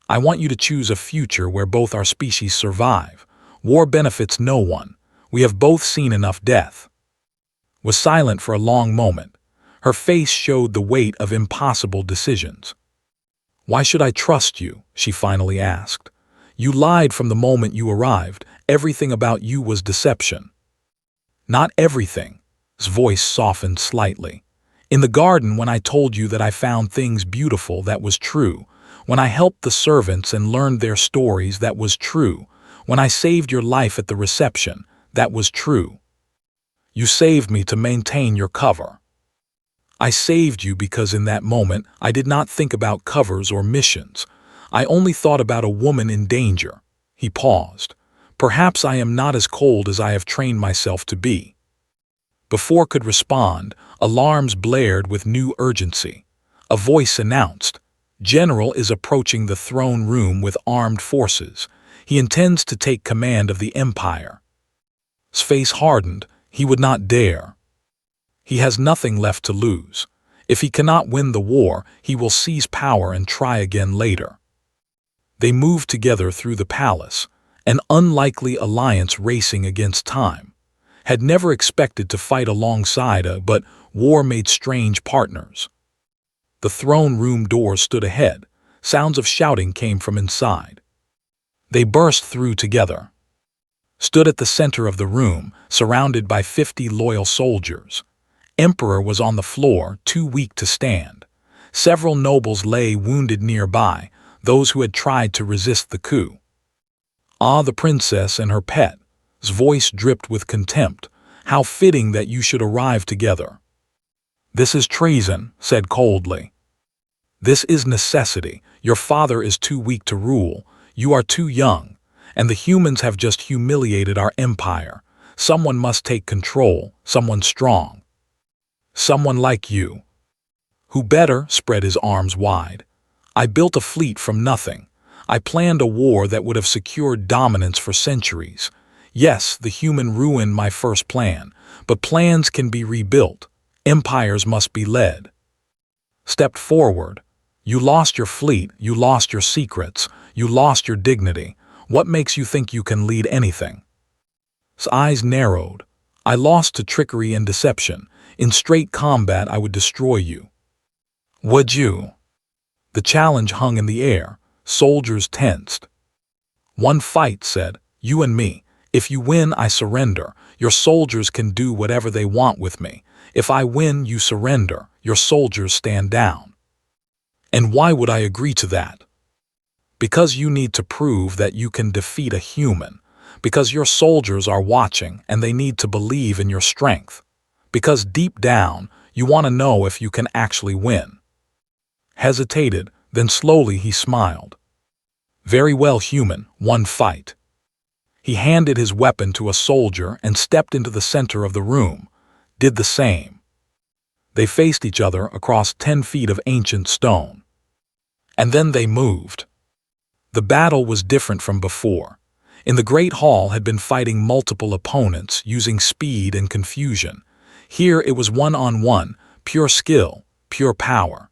I want you to choose a future where both our species survive. War benefits no one. We have both seen enough death." Was silent for a long moment. Her face showed the weight of impossible decisions. "Why should I trust you?" she finally asked. "You lied from the moment you arrived. Everything about you was deception." "Not everything." His voice softened slightly. "In the garden, when I told you that I found things beautiful, that was true. When I helped the servants and learned their stories, that was true. When I saved your life at the reception, that was true. You saved me to maintain your cover. I saved you because in that moment I did not think about covers or missions. I only thought about a woman in danger." He paused. "Perhaps I am not as cold as I have trained myself to be." Before could respond, alarms blared with new urgency. A voice announced, "General is approaching the throne room with armed forces. He intends to take command of the Empire." His face hardened. He would not dare. He has nothing left to lose. If he cannot win the war, he will seize power and try again later. They moved together through the palace, an unlikely alliance racing against time. Had never expected to fight alongside but war made strange partners. The throne room doors stood ahead. Sounds of shouting came from inside. They burst through together. Stood at the center of the room, surrounded by 50 loyal soldiers. Emperor was on the floor, too weak to stand. Several nobles lay wounded nearby, those who had tried to resist the coup. "Ah, the princess and her pet." His voice dripped with contempt. "How fitting that you should arrive together." "This is treason," said coldly. "This is necessity. Your father is too weak to rule. You are too young. And the humans have just humiliated our empire. Someone must take control, someone strong. Someone like you." "Who better?" spread his arms wide. "I built a fleet from nothing. I planned a war that would have secured dominance for centuries. Yes, the human ruined my first plan, but plans can be rebuilt. Empires must be led." Stepped forward. "You lost your fleet, you lost your secrets, you lost your dignity. What makes you think you can lead anything?" His eyes narrowed. "I lost to trickery and deception. In straight combat I would destroy you." "Would you?" The challenge hung in the air. Soldiers tensed. "One fight," said. "You and me. If you win, I surrender. Your soldiers can do whatever they want with me. If I win, you surrender. Your soldiers stand down." "And why would I agree to that?" "Because you need to prove that you can defeat a human. Because your soldiers are watching and they need to believe in your strength. Because deep down, you want to know if you can actually win." Hesitated, then slowly he smiled. "Very well, human, one fight." He handed his weapon to a soldier and stepped into the center of the room. Did the same. They faced each other across 10 feet of ancient stone. And then they moved. The battle was different from before. In the Great Hall had been fighting multiple opponents using speed and confusion. Here it was one-on-one, pure skill, pure power.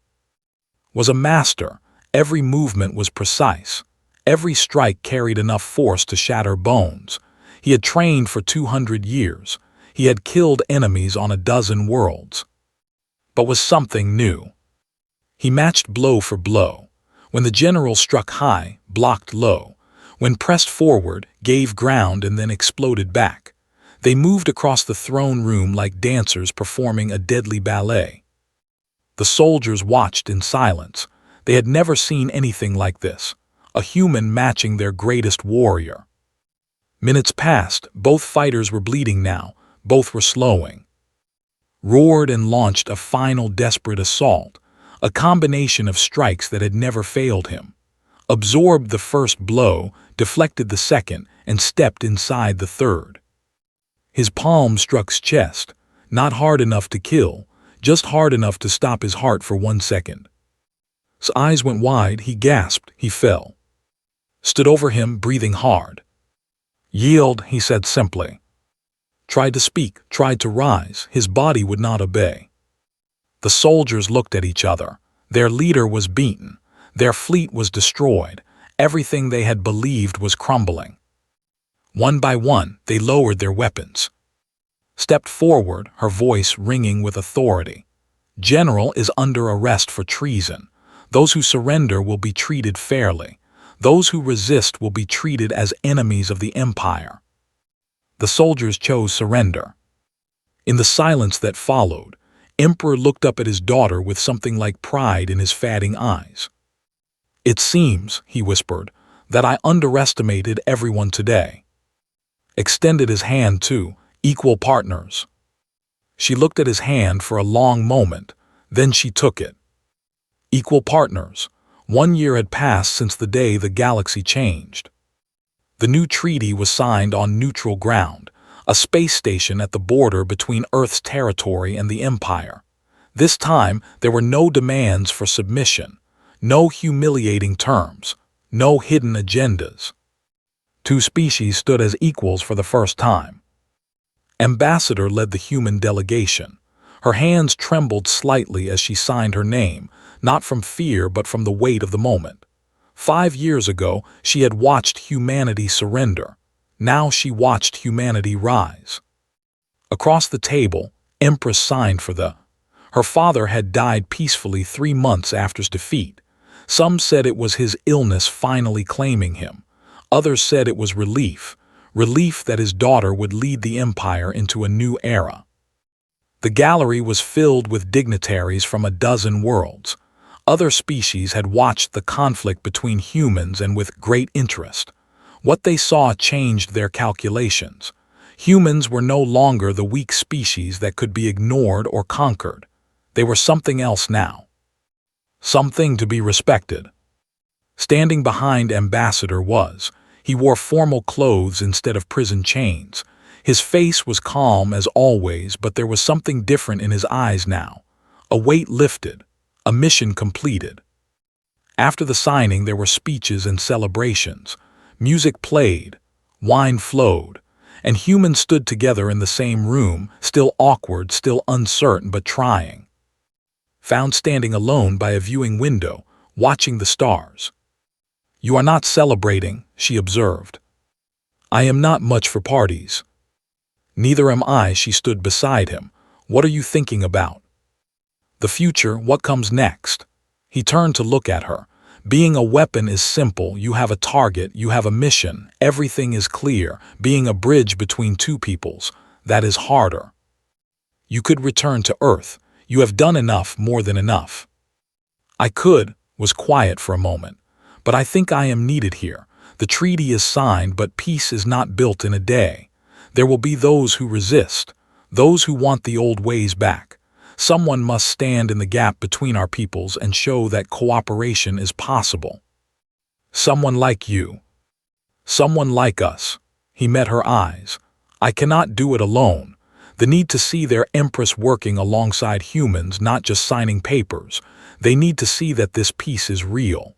Was a master. Every movement was precise. Every strike carried enough force to shatter bones. He had trained for 200 years. He had killed enemies on a dozen worlds. But was something new. He matched blow for blow. When the general struck high, blocked low. When pressed forward, gave ground and then exploded back. They moved across the throne room like dancers performing a deadly ballet. The soldiers watched in silence. They had never seen anything like this. A human matching their greatest warrior. Minutes passed. Both fighters were bleeding now. Both were slowing. Roared and launched a final desperate assault. A combination of strikes that had never failed him. Absorbed the first blow, deflected the second, and stepped inside the third. His palm struck his chest. Not hard enough to kill, just hard enough to stop his heart for 1 second. His eyes went wide. He gasped. He fell. Stood over him, breathing hard. "Yield," he said simply. Tried to speak, tried to rise. His body would not obey. The soldiers looked at each other. Their leader was beaten. Their fleet was destroyed. Everything they had believed was crumbling. One by one, they lowered their weapons. Stepped forward, her voice ringing with authority. "General is under arrest for treason. Those who surrender will be treated fairly. Those who resist will be treated as enemies of the empire." The soldiers chose surrender. In the silence that followed, Emperor looked up at his daughter with something like pride in his fatting eyes. "It seems," he whispered, "that I underestimated everyone today." Extended his hand too, equal partners. She looked at his hand for a long moment, then she took it. Equal partners. 1 year had passed since the day the galaxy changed. The new treaty was signed on neutral ground, a space station at the border between Earth's territory and the Empire. This time, there were no demands for submission, no humiliating terms, no hidden agendas. Two species stood as equals for the first time. Ambassador led the human delegation. Her hands trembled slightly as she signed her name, not from fear but from the weight of the moment. 5 years ago, she had watched humanity surrender. Now she watched humanity rise. Across the table, Empress signed for the. Her father had died peacefully 3 months after his defeat. Some said it was his illness finally claiming him. Others said it was relief that his daughter would lead the empire into a new era. The gallery was filled with dignitaries from a dozen worlds. Other species had watched the conflict between humans and with great interest. What they saw changed their calculations. Humans were no longer the weak species that could be ignored or conquered. They were something else now. Something to be respected. Standing behind Ambassador he wore formal clothes instead of prison chains. His face was calm as always, but there was something different in his eyes now. A weight lifted, a mission completed. After the signing, there were speeches and celebrations. Music played, wine flowed, and humans stood together in the same room, still awkward, still uncertain, but trying. Found standing alone by a viewing window, watching the stars. "You are not celebrating," she observed. "I am not much for parties." "Neither am I," she stood beside him. "What are you thinking about?" "The future, what comes next?" He turned to look at her. "Being a weapon is simple. You have a target, you have a mission, everything is clear. Being a bridge between two peoples, that is harder. You could return to Earth. You have done enough, more than enough." "I could," was quiet for a moment. "But I think I am needed here. The treaty is signed, but peace is not built in a day. There will be those who resist, those who want the old ways back. Someone must stand in the gap between our peoples and show that cooperation is possible. Someone like you. Someone like us." He met her eyes. "I cannot do it alone. The need to see their empress working alongside humans, not just signing papers. They need to see that this peace is real."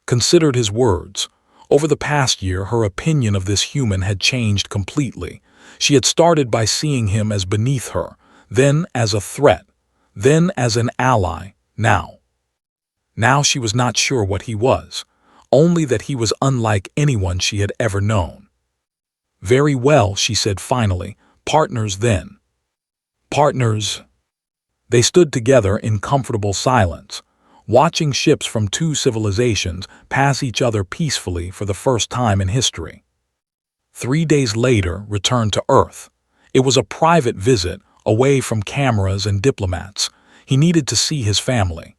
Considered his words. Over the past year, her opinion of this human had changed completely. She had started by seeing him as beneath her, then as a threat, then as an ally, Now she was not sure what he was, only that he was unlike anyone she had ever known. "Very well," she said finally. "Partners then." "Partners." They stood together in comfortable silence, watching ships from two civilizations pass each other peacefully for the first time in history. 3 days later, returned to Earth. It was a private visit, away from cameras and diplomats. He needed to see his family.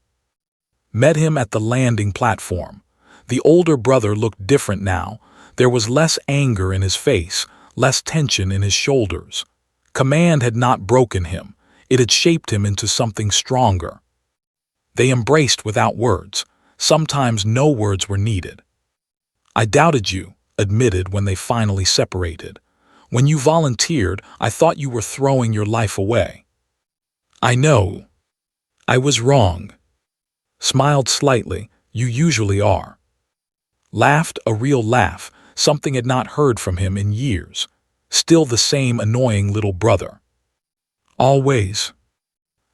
Met him at the landing platform. The older brother looked different now. There was less anger in his face, less tension in his shoulders. Command had not broken him. It had shaped him into something stronger. They embraced without words. Sometimes no words were needed. "I doubted you," admitted when they finally separated. "When you volunteered, I thought you were throwing your life away." "I know. I was wrong." Smiled slightly. "You usually are." Laughed, a real laugh, something had not heard from him in years. Still the same annoying little brother. "Always."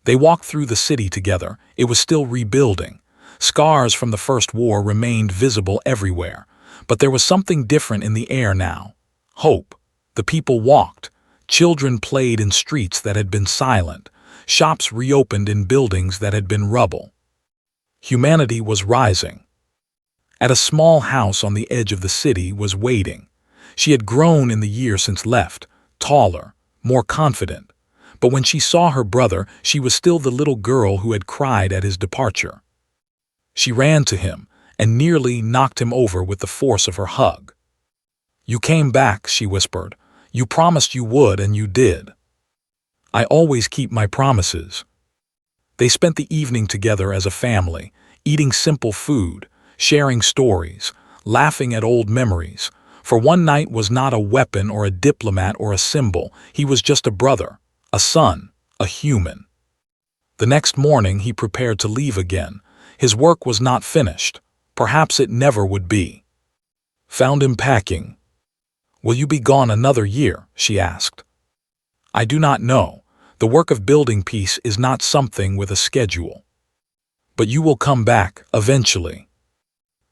They walked through the city together. It was still rebuilding. Scars from the First War remained visible everywhere. But there was something different in the air now. Hope. The people walked. Children played in streets that had been silent. Shops reopened in buildings that had been rubble. Humanity was rising. At a small house on the edge of the city was waiting. She had grown in the year since left, taller, more confident. But when she saw her brother, she was still the little girl who had cried at his departure. She ran to him and nearly knocked him over with the force of her hug. "You came back," she whispered. "You promised you would, and you did." "I always keep my promises." They spent the evening together as a family, eating simple food, sharing stories, laughing at old memories. For one night was not a weapon or a diplomat or a symbol. He was just a brother, a son, a human. The next morning he prepared to leave again. His work was not finished. Perhaps it never would be. Found him packing. "Will you be gone another year?" she asked. "I do not know. The work of building peace is not something with a schedule. But you will come back, eventually."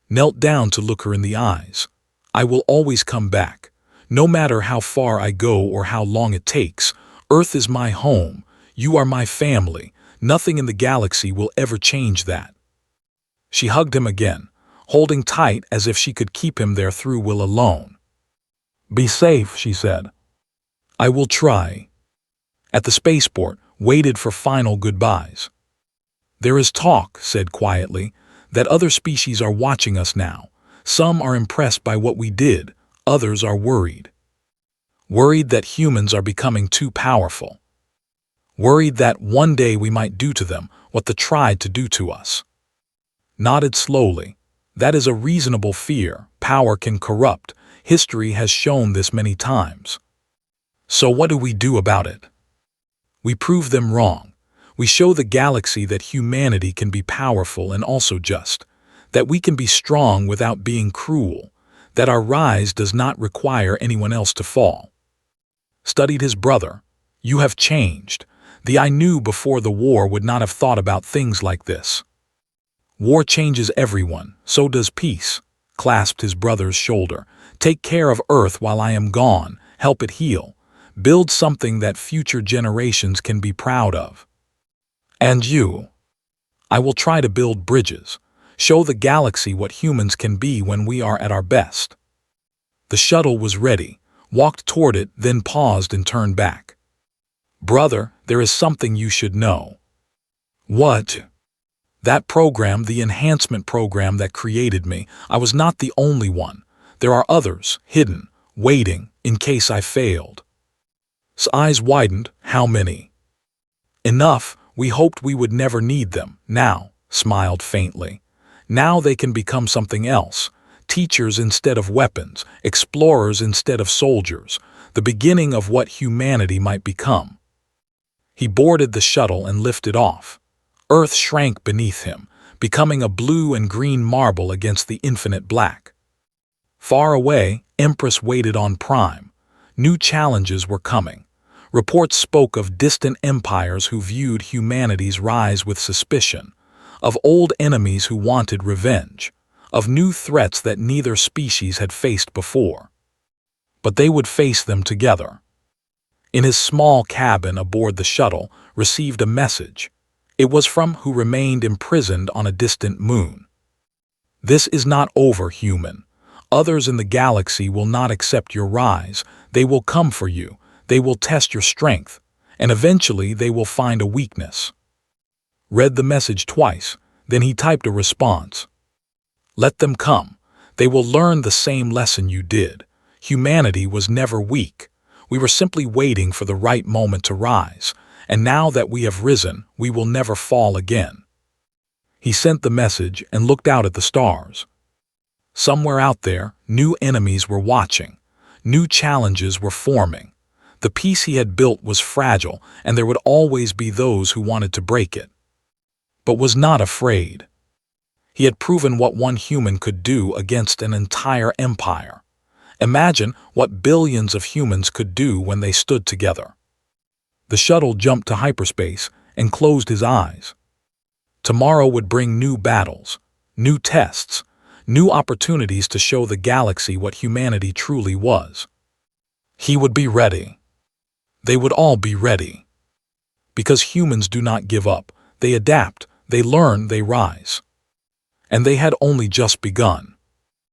Knelt down to look her in the eyes. "I will always come back. No matter how far I go or how long it takes, Earth is my home. You are my family. Nothing in the galaxy will ever change that." She hugged him again, holding tight as if she could keep him there through will alone. "Be safe," she said. "I will try." At the spaceport, waited for final goodbyes. "There is talk," said quietly, "that other species are watching us now. Some are impressed by what we did, others are worried. Worried that humans are becoming too powerful. Worried that one day we might do to them what they tried to do to us." Nodded slowly. "That is a reasonable fear. Power can corrupt. History has shown this many times. So what do we do about it? We prove them wrong. We show the galaxy that humanity can be powerful and also just, that we can be strong without being cruel, that our rise does not require anyone else to fall." Studied his brother. "You have changed. The I knew before the war would not have thought about things like this. War changes everyone, so does peace." Clasped his brother's shoulder. "Take care of Earth while I am gone, help it heal. Build something that future generations can be proud of. And you?" "I will try to build bridges. Show the galaxy what humans can be when we are at our best." The shuttle was ready, walked toward it, then paused and turned back. "Brother, there is something you should know." "What?" "That program, the enhancement program that created me, I was not the only one. There are others, hidden, waiting, in case I failed." His eyes widened. "How many?" "Enough. We hoped we would never need them. Now," smiled faintly, "now they can become something else. Teachers instead of weapons, explorers instead of soldiers, the beginning of what humanity might become." He boarded the shuttle and lifted off. Earth shrank beneath him, becoming a blue and green marble against the infinite black. Far away, Empress waited on Prime. New challenges were coming. Reports spoke of distant empires who viewed humanity's rise with suspicion, of old enemies who wanted revenge, of new threats that neither species had faced before. But they would face them together. In his small cabin aboard the shuttle, received a message. It was from who remained imprisoned on a distant moon. "This is not over, human. Others in the galaxy will not accept your rise. They will come for you. They will test your strength. And eventually they will find a weakness." Read the message twice, then he typed a response. "Let them come. They will learn the same lesson you did. Humanity was never weak. We were simply waiting for the right moment to rise. And now that we have risen, we will never fall again." He sent the message and looked out at the stars. Somewhere out there, new enemies were watching. New challenges were forming. The peace he had built was fragile, and there would always be those who wanted to break it. But was not afraid. He had proven what one human could do against an entire empire. Imagine what billions of humans could do when they stood together. The shuttle jumped to hyperspace and closed his eyes. Tomorrow would bring new battles, new tests, new opportunities to show the galaxy what humanity truly was. He would be ready. They would all be ready. Because humans do not give up, they adapt, they learn, they rise. And they had only just begun.